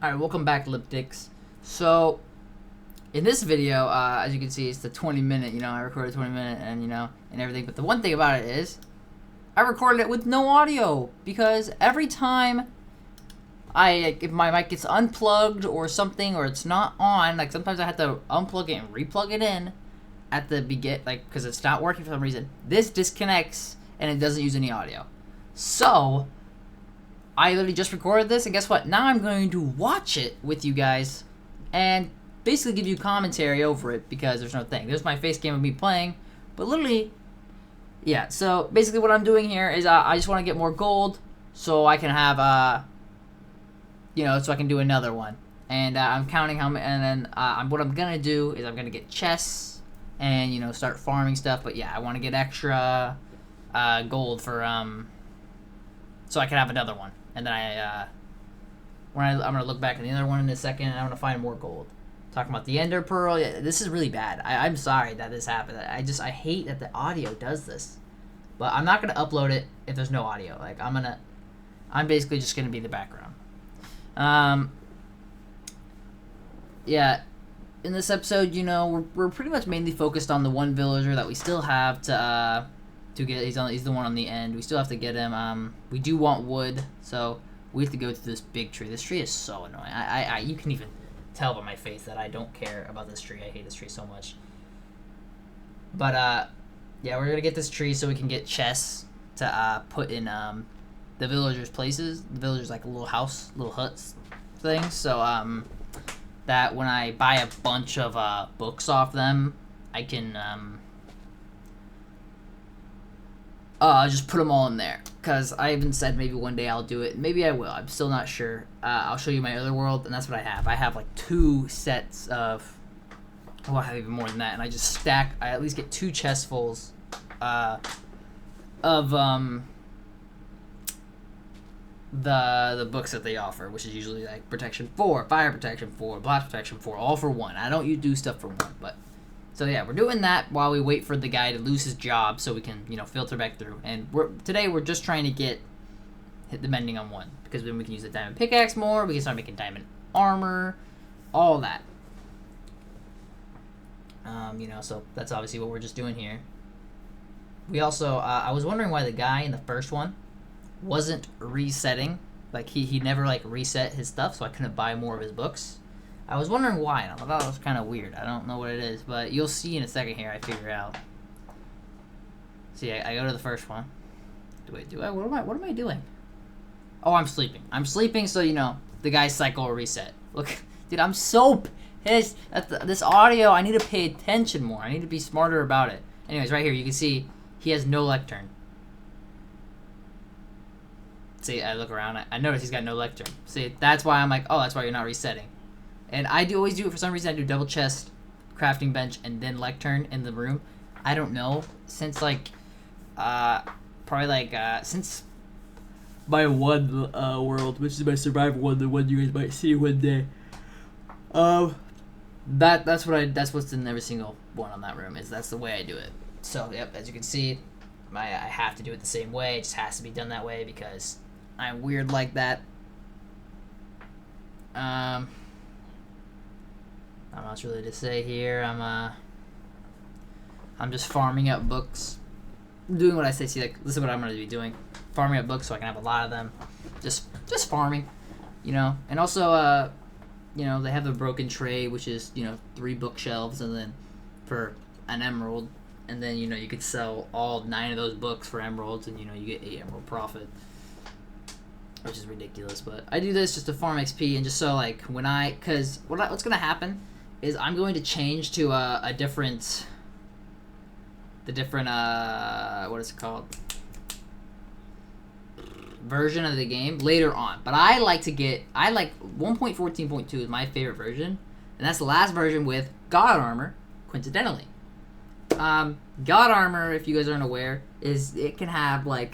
Alright, welcome back, Lipdicks. So, in this video, as you can see, it's the 20-minute, I recorded 20-minute and everything. But the one thing about it is, I recorded it with no audio. Because every time if my mic gets unplugged or something, or it's not on, like sometimes I have to unplug it and replug it in at the because it's not working for some reason. This disconnects and it doesn't use any audio. So, I literally just recorded this, and guess what? Now I'm going to watch it with you guys and basically give you commentary over it because there's no thing. There's my face cam of me playing, but literally, yeah. So basically what I'm doing here is I just want to get more gold so I can have, so I can do another one. And I'm counting how many, and then what I'm going to do is I'm going to get chests and, start farming stuff. But yeah, I want to get extra gold for, so I can have another one. And then I'm gonna look back at the other one in a second, and I'm gonna find more gold. Talking about the Ender Pearl, yeah, this is really bad. I'm sorry that this happened. I hate that the audio does this. But I'm not gonna upload it if there's no audio. Like I'm basically just gonna be in the background. Yeah, in this episode, we're pretty much mainly focused on the one villager that we still have to get. He's the one on the end. We still have to get him. We do want wood, so we have to go through this big tree. This tree is so annoying. You can even tell by my face that I don't care about this tree. I hate this tree so much. But yeah, we're gonna get this tree so we can get chests to put in the villagers' places. The villagers like a little house, little huts thing. So that when I buy a bunch of books off them, I can just put them all in there, because I even said maybe one day I'll do it. Maybe I will. I'm still not sure. I'll show you my other world, and that's what I have. I have like 2 sets of, I have even more than that, and I just stack. I at least get 2 chestfuls of the books that they offer, which is usually like protection 4, fire protection 4, blast protection 4, all for 1. I don't do stuff for 1, but. So yeah, we're doing that while we wait for the guy to lose his job so we can, filter back through. And today we're just trying to hit the mending on 1, because then we can use the diamond pickaxe more, we can start making diamond armor, all that. So that's obviously what we're just doing here. We also, I was wondering why the guy in the first one wasn't resetting. Like, he never, reset his stuff, so I couldn't buy more of his books. I was wondering why, and I thought that was kind of weird. I don't know what it is, but you'll see in a second here. I figure out. See, I go to the first one. Do I? What am I doing? Oh, I'm sleeping. I'm sleeping, so the guy's cycle will reset. Look, dude, I'm so pissed at this audio. I need to pay attention more. I need to be smarter about it. Anyways, right here you can see he has no lectern. See, I look around. I notice he's got no lectern. See, that's why I'm like, oh, that's why you're not resetting. And I always do it for some reason. I do double chest, crafting bench, and then lectern in the room. I don't know. Since since my one world, which is my survival one, the one you guys might see one day. That's what's in every single one on that room. That's the way I do it. So yep, as you can see, I have to do it the same way. It just has to be done that way because I'm weird like that. Not much really to say here. I'm just farming up books, doing what I say. See, this is what I'm gonna be doing: farming up books so I can have a lot of them. Just farming, And also, they have the broken tray, which is 3 bookshelves, and then for an emerald, and then you could sell all 9 of those books for emeralds, and you get 8 emerald profit, which is ridiculous. But I do this just to farm XP and just so because what's gonna happen is I'm going to change to a different what is it called, version of the game later on. But I like 1.14.2 is my favorite version, and that's the last version with God armor, coincidentally. God armor, if you guys aren't aware, is it can have a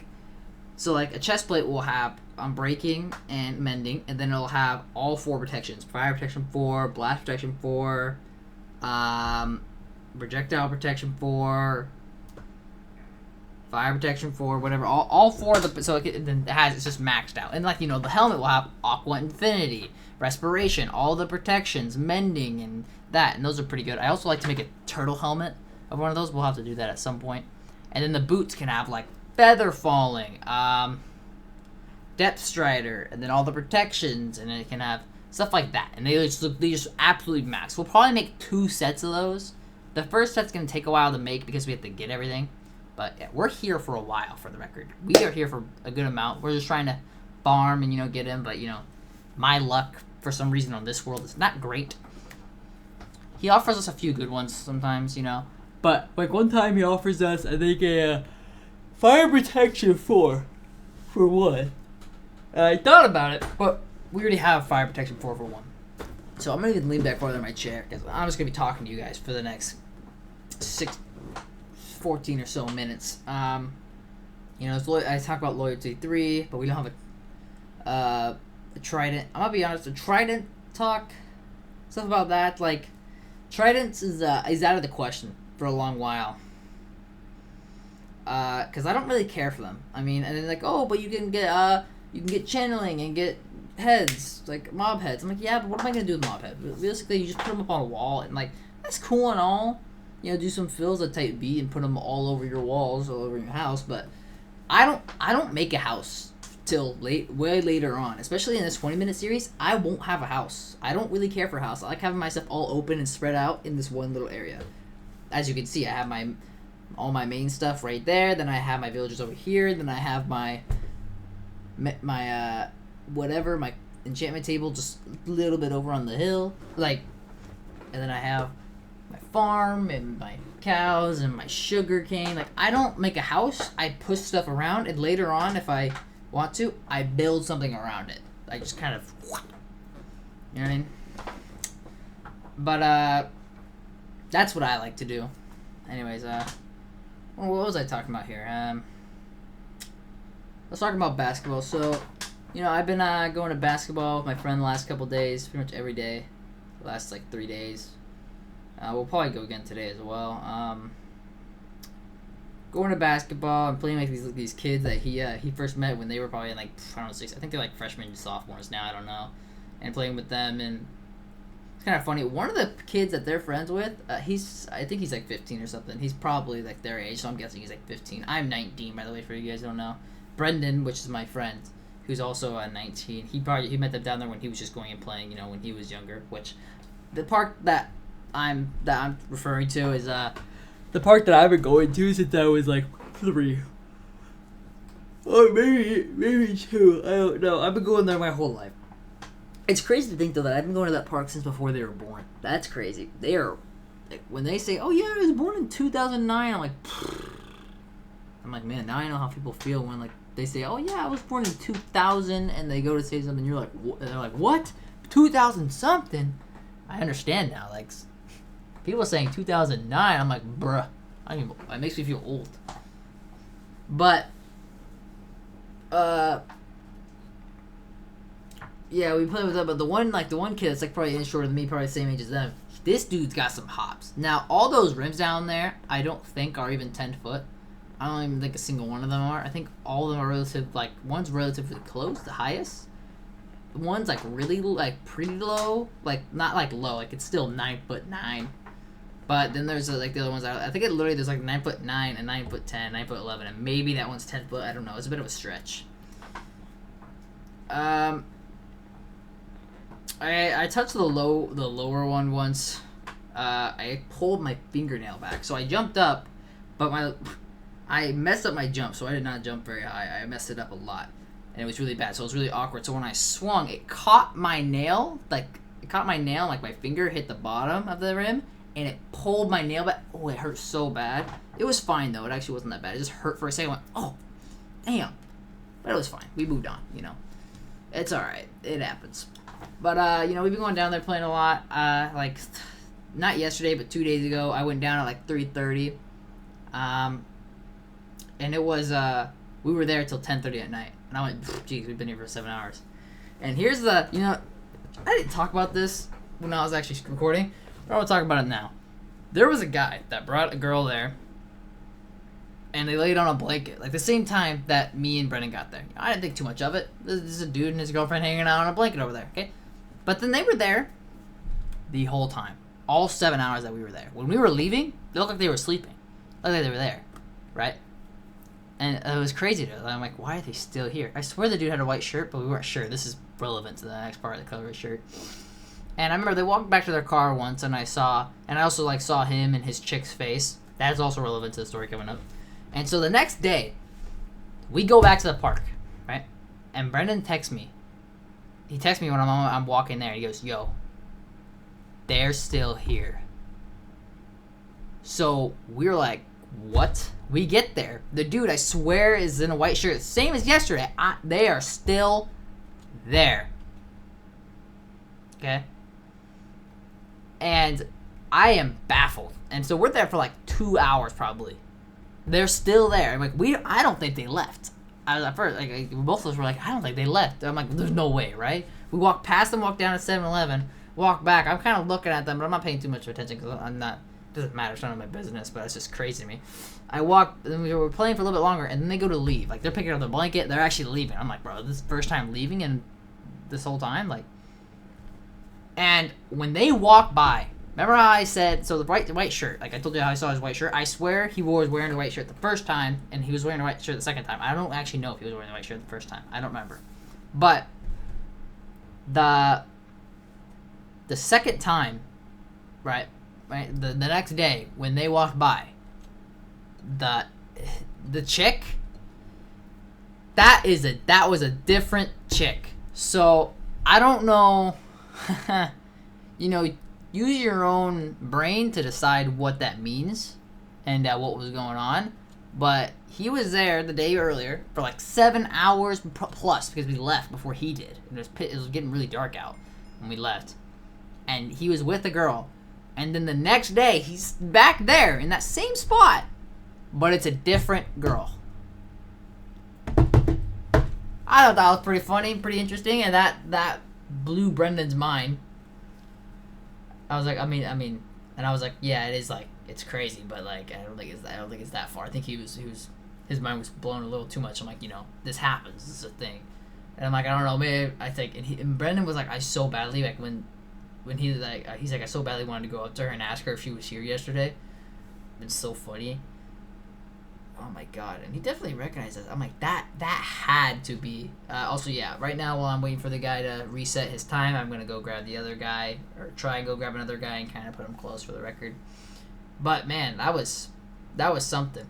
chest plate will have breaking and mending, and then it'll have all 4 protections: fire protection 4, blast protection 4, projectile protection 4, fire protection 4, whatever. All 4 of the, so it's just maxed out. And like, you know, the helmet will have Aqua Infinity, Respiration, all the protections, Mending, and that. And those are pretty good. I also like to make a turtle helmet of one of those. We'll have to do that at some point. And then the boots can have like Feather Falling, itisRyder, and then all the protections, and it can have stuff like that. And they just absolutely max. We'll probably make 2 sets of those. The first set's going to take a while to make because we have to get everything. But yeah, we're here for a while, for the record. We are here for a good amount. We're just trying to farm and, you know, get in. But, you know, my luck, for some reason, on this world is not great. He offers us a few good ones sometimes, you know. But, like, one time he offers us, I think, a fire protection 4 for 1. I thought about it, but we already have fire protection 4 for 1. So I'm going to lean back farther in my chair, because I'm just going to be talking to you guys for the next 14 or so minutes. You know, I talk about Loyalty 3, but we don't have a Trident. I'm going to be honest, a Trident talk, stuff about that, like, Tridents is out of the question for a long while. Because I don't really care for them. I mean, and then like, oh, but you can get channeling and get heads, like mob heads. I'm like, yeah, but what am I gonna do with mob heads? Realistically, you just put them up on a wall, and like, that's cool and all. You know, do some fills at type B and put them all over your walls, all over your house. But I don't make a house till way later on. Especially in this 20-minute series, I won't have a house. I don't really care for a house. I like having my stuff all open and spread out in this one little area. As you can see, I have all my main stuff right there. Then I have my villagers over here. Then I have my enchantment table just a little bit over on the hill. Like, and then I have my farm and my cows and my sugar cane. Like, I don't make a house. I push stuff around, and later on, if I want to, I build something around it. I just kind of, you know what I mean? But that's what I like to do. Anyways, what was I talking about here? Let's talk about basketball. So, you know, I've been going to basketball with my friend the last couple days, pretty much every day, the last like 3 days. We'll probably go again today as well. Going to basketball and playing like these kids that he first met when they were probably in like, I don't know, 6. I think they're like freshmen, sophomores now. I don't know. And playing with them, and it's kind of funny. One of the kids that they're friends with, I think he's like 15 or something. He's probably like their age, so I'm guessing he's like 15. I'm 19, by the way, for you guys who don't know. Brendan, which is my friend, who's also 19. He met them down there when he was just going and playing, you know, when he was younger. Which the park that I'm referring to is the park that I've been going to since I was like 3. Or maybe 2. I don't know. I've been going there my whole life. It's crazy to think, though, that I've been going to that park since before they were born. That's crazy. They are, like, when they say, oh, yeah, I was born in 2009, I'm like, man, now I know how people feel when, like, they say, oh, yeah, I was born in 2000, and they go to say something, you're like, and they're like, what? 2000-something? I understand now. Like, people saying 2009, I'm like, bruh. It makes me feel old. But, yeah, we play with them, but the one kid that's like probably shorter than me, probably the same age as them, this dude's got some hops. Now, all those rims down there, I don't think are even 10 foot. I don't even think a single one of them are. I think all of them are relative, like, one's relatively close, the highest. One's like really, like, pretty low, like, not like low, like it's still 9'9". But then there's like the other ones, I think there's like 9'9" and 9'10", 9'11", and maybe that one's 10 foot, I don't know, it's a bit of a stretch. I touched the lower one once. I pulled my fingernail back, so I jumped up, but I messed up my jump, so I did not jump very high. I messed it up a lot, and it was really bad. So it was really awkward. So when I swung, it caught my nail, like my finger hit the bottom of the rim, and it pulled my nail back. Oh, it hurt so bad. It was fine though. It actually wasn't that bad. It just hurt for a second. I went, oh, damn, but it was fine. We moved on. You know, it's all right. It happens. But, you know, we've been going down there playing a lot. Like, not yesterday, but 2 days ago, I went down at, like, 3:30. And it was, we were there till 10:30 at night. And I went, geez, we've been here for 7 hours. And here's the, you know, I didn't talk about this when I was actually recording, but I want to talk about it now. There was a guy that brought a girl there. and they laid on a blanket, like the same time that me and Brendan got there. I didn't think too much of it. This is a dude and his girlfriend hanging out on a blanket over there, okay? But then they were there the whole time. All 7 hours that we were there. When we were leaving, they looked like they were sleeping. Looked like they were there, right? And it was crazy to them. I'm like, why are they still here? I swear the dude had a white shirt, but we weren't sure. This is relevant to the next part of the color of his shirt. And I remember they walked back to their car once, and I also like saw him and his chick's face. That's also relevant to the story coming up. And so the next day, we go back to the park, right? And Brendan texts me. He texts me when I'm walking there. He goes, yo, they're still here. So we're like, what? We get there. The dude, I swear, is in a white shirt. Same as yesterday. They are still there. Okay? And I am baffled. And so we're there for like 2 hours probably. They're still there. I'm like, I don't think they left. I was at first, like both of us were like, I don't think they left. I'm like, there's no way, right? We walk past them, walk down to 7-Eleven, walk back. I'm kind of looking at them, but I'm not paying too much attention because I'm not. Doesn't matter. It's none of my business, but it's just crazy to me. I walk, and we were playing for a little bit longer, and then they go to leave. Like, they're picking up their blanket. They're actually leaving. I'm like, bro, this is the first time leaving in this whole time? Like, and when they walk by, remember how I said, so the white shirt, like I told you how I saw his white shirt? I swear he was wearing the white shirt the first time, and he was wearing the white shirt the second time. I don't actually know if he was wearing the white shirt the first time. I don't remember. But the second time, right, the next day when they walked by, the chick, that was a different chick. So I don't know. You know, use your own brain to decide what that means and what was going on. But he was there the day earlier for like 7 hours plus because we left before he did. And it was getting really dark out when we left. And he was with a girl. And then the next day, he's back there in that same spot. But it's a different girl. I thought that was pretty funny, pretty interesting. And that blew Brendan's mind. I was like, I mean, and I was like, yeah, it is like, it's crazy, but like, I don't think it's that far. I think his mind was blown a little too much. I'm like, you know, this happens, this is a thing, and I'm like, I don't know, maybe I think, and Brendan was like, I so badly like when he's like, I so badly wanted to go up to her and ask her if she was here yesterday. It's so funny. Oh my god, and he definitely recognized us. I'm like, that had to be. Also, yeah, right now while I'm waiting for the guy to reset his time, I'm gonna go grab the other guy, or try and go grab another guy and kind of put him close for the record. But man, that was something.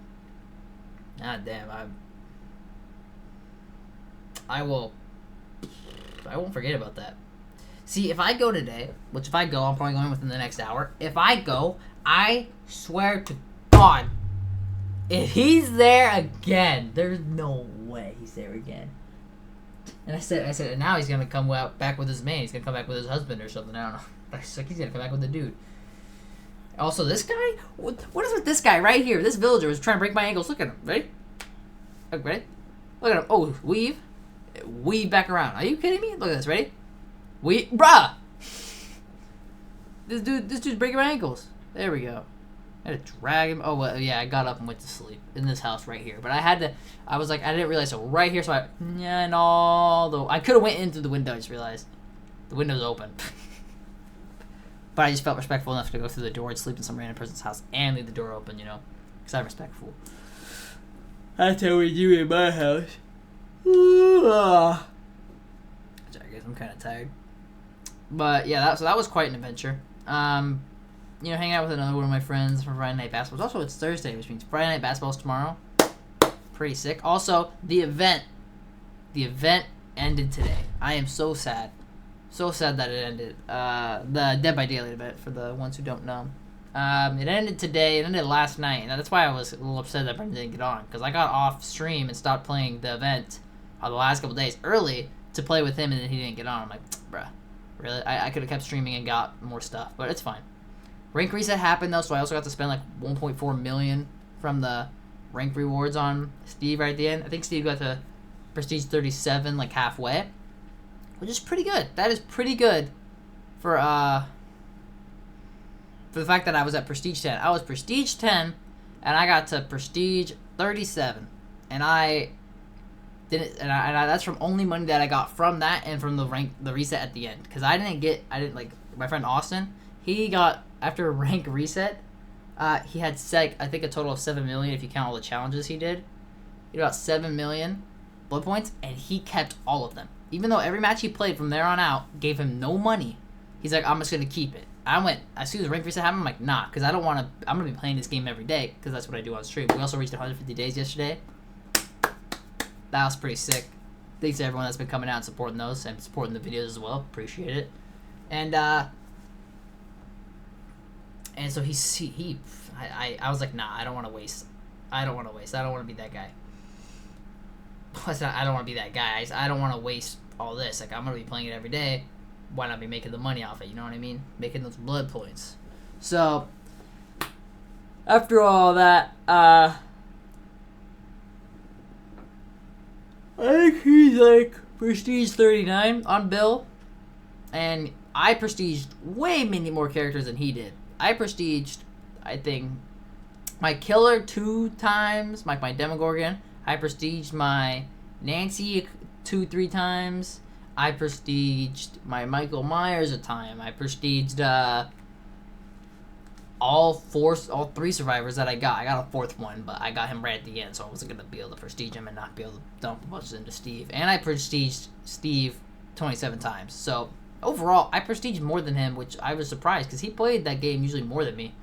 God damn, I won't forget about that. See, if I go today, which if I go, I'm probably going within the next hour. If I go, I swear to God, if he's there again, there's no way he's there again. And I said, and now he's gonna come back with his man. He's gonna come back with his husband or something. I don't know. But I like, he's gonna come back with the dude. Also, this guy, what is with this guy right here? This villager was trying to break my ankles. Look at him. Ready? Ready? Look at him. Oh, weave back around. Are you kidding me? Look at this. Ready? Bruh. This dude's breaking my ankles. There we go. I had to drag him. Oh, well, yeah, I got up and went to sleep in this house right here. But I was like, I didn't realize, so right here, so I could have went in through the window, I just realized. The window's open. But I just felt respectful enough to go through the door and sleep in some random person's house and leave the door open, you know? Because I'm respectful. That's how we do it in my house. I guess I'm kind of tired. But, yeah, that was quite an adventure. You know, hang out with another one of my friends for Friday Night Basketball. Also, it's Thursday, which means Friday Night Basketball's tomorrow. Pretty sick. Also, the event ended today. I am so sad. So sad that it ended. The Dead by Daylight event, for the ones who don't know. It ended today. It ended last night. And that's why I was a little upset that Brendan didn't get on. Because I got off stream and stopped playing the event the last couple days early to play with him, and then he didn't get on. I'm like, bruh, really? I could have kept streaming and got more stuff. But it's fine. Rank reset happened, though, so I also got to spend, like, 1.4 million from the rank rewards on Steve right at the end. I think Steve got to Prestige 37, like, halfway, which is pretty good. That is pretty good for the fact that I was at Prestige 10. I was Prestige 10, and I got to Prestige 37, and I didn't, and I that's from only money that I got from that and from the reset at the end, because I didn't like my friend Austin. He got, after a rank reset, he had I think a total of 7 million if you count all the challenges he did. He got 7 million blood points, and he kept all of them. Even though every match he played from there on out gave him no money, he's like, I'm just gonna keep it. I went, as soon as the rank reset happened, I'm like, nah, because I don't want to. I'm gonna be playing this game every day, because that's what I do on stream. We also reached 150 days yesterday. That was pretty sick. Thanks to everyone that's been coming out and supporting those and supporting the videos as well. Appreciate it. And so I was like, nah, I don't want to waste. I don't want to waste. I don't want to be that guy. I don't want to be that guy. I don't want to waste all this. Like, I'm gonna be playing it every day. Why not be making the money off it? You know what I mean? Making those blood points. So after all that, I think he's like prestige 39 on Bill, and I prestiged way many more characters than he did. I prestiged, I think, my killer 2 times, like my Demogorgon. I prestiged my Nancy 2-3 times. I prestiged my Michael Myers a time. I prestiged all 3 survivors that I got. I got a 4th one, but I got him right at the end, so I wasn't gonna be able to prestige him and not be able to dump a bunch into Steve. And I prestiged Steve 27 times. So overall, I prestiged more than him, which I was surprised, because he played that game usually more than me.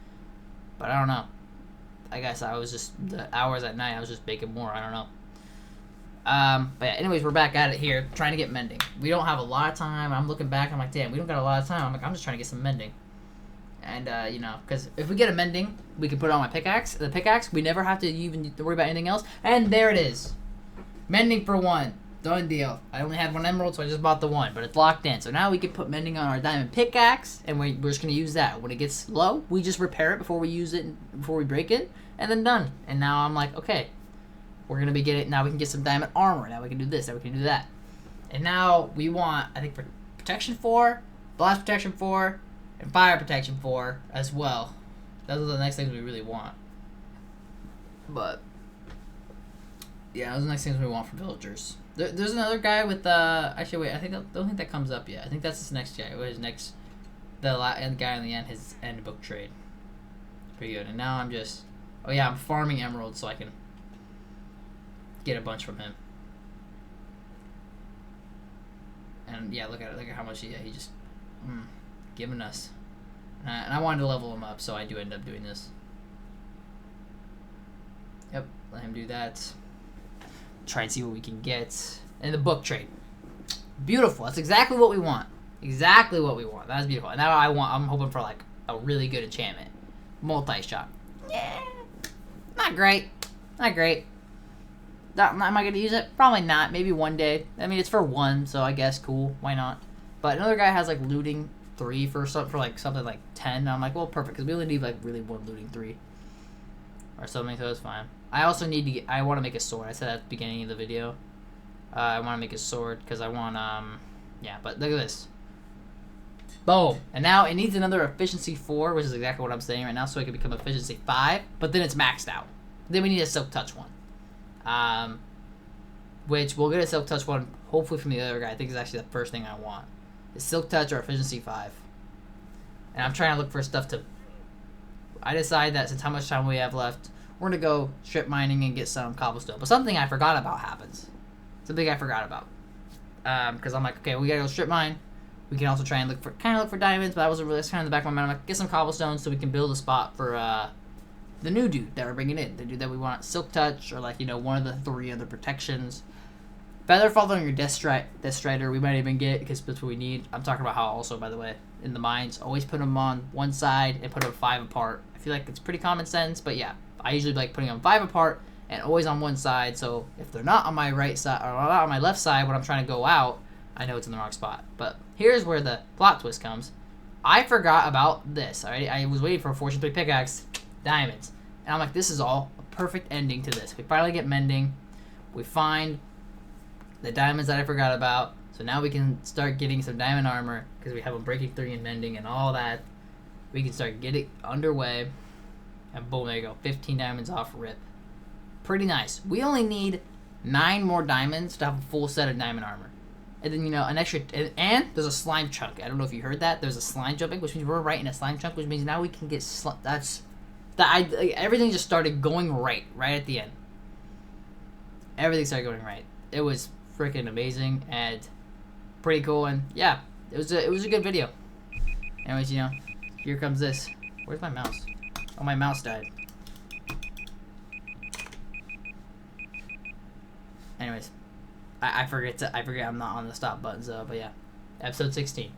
But I don't know. I guess I was just, the hours at night, I was just baking more. I don't know. But yeah, anyways, we're back at it here, trying to get mending. We don't have a lot of time. I'm looking back, I'm like, damn, we don't got a lot of time. I'm like, I'm just trying to get some mending. And, you know, because if we get a mending, we can put it on my pickaxe. The pickaxe, we never have to even worry about anything else. And there it is. Mending for 1. Done deal. I only had 1 emerald, so I just bought the 1. But it's locked in. So now we can put mending on our diamond pickaxe, and we're just going to use that. When it gets low, we just repair it before we use it, before we break it, and then done. And now I'm like, okay, we're going to be getting, now we can get some diamond armor. Now we can do this, now we can do that. And now we want, I think, for protection 4, blast protection 4, and fire protection 4 as well. Those are the next things we really want. But yeah, those are the next things we want for villagers. There's another guy with actually wait, I don't think that comes up yet. I think that's his next guy. His next, the guy on the end, his end book trade. Pretty good. And now I'm just, oh yeah, I'm farming emeralds so I can get a bunch from him. And yeah, look at how much he just giving us. And I wanted to level him up, so I do end up doing this. Yep, let him do that. Try and see what we can get. And the book trade. Beautiful. That's exactly what we want. Exactly what we want. That's beautiful. And now I'm hoping for like a really good enchantment. Multi-shot. Yeah. Not great. Not great. Am I going to use it? Probably not. Maybe one day. I mean, it's for 1, so I guess cool. Why not? But another guy has like looting 3 for something like 10. And I'm like, well, perfect, because we only need like really 1 looting 3 or something, so it's fine. I also need to get, I want to make a sword. I said at the beginning of the video. I want to make a sword because I want, yeah, but look at this. Boom. And now it needs another efficiency 4, which is exactly what I'm saying right now, so it can become efficiency 5, but then it's maxed out. Then we need a silk touch 1. Which we'll get a silk touch 1, hopefully from the other guy. I think is actually the first thing I want. Is silk touch or efficiency 5. And I'm trying to look for stuff to, I decided that since how much time we have left, we're going to go strip mining and get some cobblestone. But something I forgot about happens. Something I forgot about. Because I'm like, okay, we got to go strip mine. We can also try and look for diamonds, but that wasn't really, that's kind of in the back of my mind. I'm like, get some cobblestone so we can build a spot for the new dude that we're bringing in. The dude that we want, silk touch, or like, you know, one of the 3 other protections. Feather fall on your itisRyder, we might even get, because that's what we need. I'm talking about how also, by the way, in the mines, always put them on one side and put them 5 apart. I feel like it's pretty common sense, but yeah, I usually like putting them 5 apart and always on one side, so if they're not on my right side, or not on my left side when I'm trying to go out, I know it's in the wrong spot. But here's where the plot twist comes. I forgot about this, alright? I was waiting for a Fortune 3 pickaxe, diamonds. And I'm like, this is all a perfect ending to this. We finally get mending. We find the diamonds that I forgot about. So now we can start getting some diamond armor, because we have a breaking 3 and mending and all that. We can start getting underway. And boom, there you go. 15 diamonds off rip. Pretty nice. We only need 9 more diamonds to have a full set of diamond armor. And then, an extra... And there's a slime chunk. I don't know if you heard that. There's a slime jumping, which means we're right in a slime chunk, which means now we can get... everything just started going right at the end. Everything started going right. It was freaking amazing and pretty cool. And, yeah, it was a good video. Anyways, here comes this. Where's my mouse? Oh, my mouse died. Anyways, I forget I'm not on the stop button, so, but yeah. Episode 16.